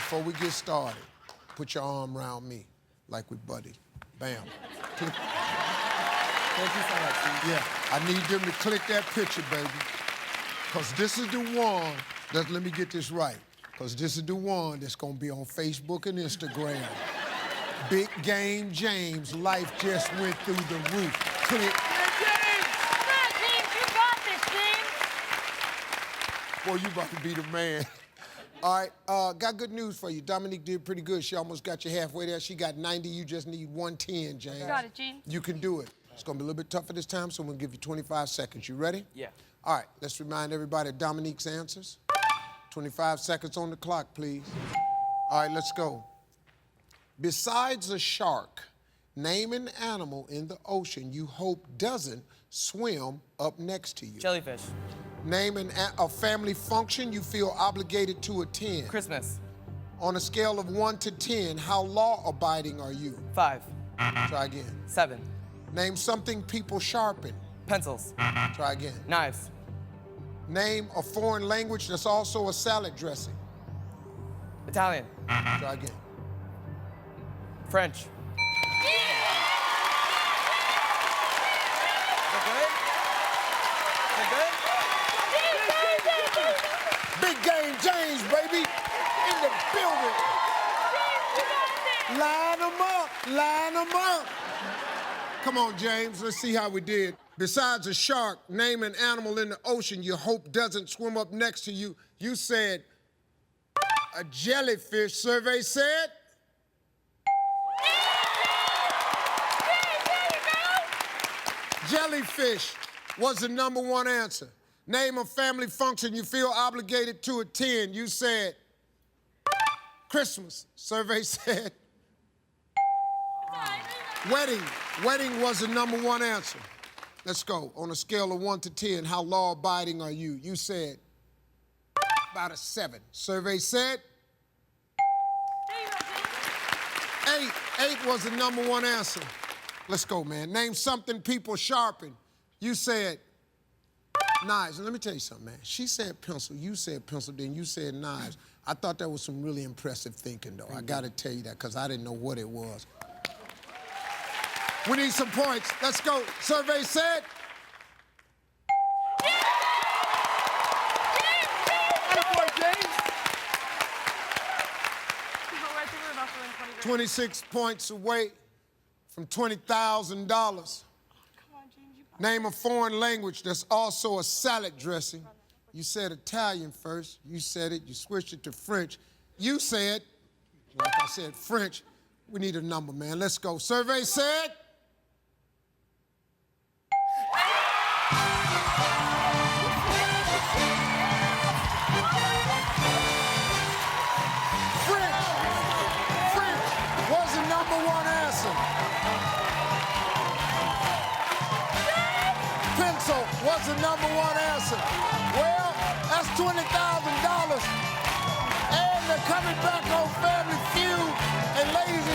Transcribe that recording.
before we get started, put your arm around me like we buddy. Bam. Click. Thank you so much, Steve. Yeah, I need them to click that picture, baby. Because this is the one that, let me get this right, because this is the one that's going to be on Facebook and Instagram. Big Game James, life just went through the roof. Click. James! Come on, James, you got this, James. Boy, you about to be the man. All right, got good news for you. Dominique did pretty good. She almost got you halfway there. She got 90. You just need 110, James. You got it, James. You can do it. It's going to be a little bit tougher this time, so I'm going to give you 25 seconds. You ready? Yeah. All right, let's remind everybody of Dominique's answers. 25 seconds on the clock, please. All right, let's go. Besides a shark, name an animal in the ocean you hope doesn't swim up next to you. Jellyfish. Name a family function you feel obligated to attend. Christmas. On a scale of 1 to 10, how law-abiding are you? 5. Try again. 7. Name something people sharpen. Pencils. Try again. Knives. Name a foreign language that's also a salad dressing. Italian. Try again. French. Big Game James, baby, in the building. Line them up, line them up. Come on, James, let's see how we did. Besides a shark, name an animal in the ocean you hope doesn't swim up next to you. You said a jellyfish. Survey said? Jellyfish was the #1 answer. Name a family function you feel obligated to attend. You said Christmas. Survey said wedding. Wedding was the #1 answer. Let's go. On a scale of 1 to 10, how law-abiding are you? You said about a 7. Survey said 8. 8 was the #1 answer. Let's go, man. Name something people sharpen. You said knives. And let me tell you something, man. She said pencil, you said pencil, then you said knives. I thought that was some really impressive thinking, though. I gotta tell you that, because I didn't know what it was. We need some points. Let's go. Survey said? James! 26 points away from $20,000. Name a foreign language that's also a salad dressing. You said Italian first. You said it. You switched it to French. You said, like I said, French. We need a number, man. Let's go. Survey said? French. French was the #1 answer. Pencil was the #1 answer. Well, that's $20,000. And they're coming back on Family Feud. And ladies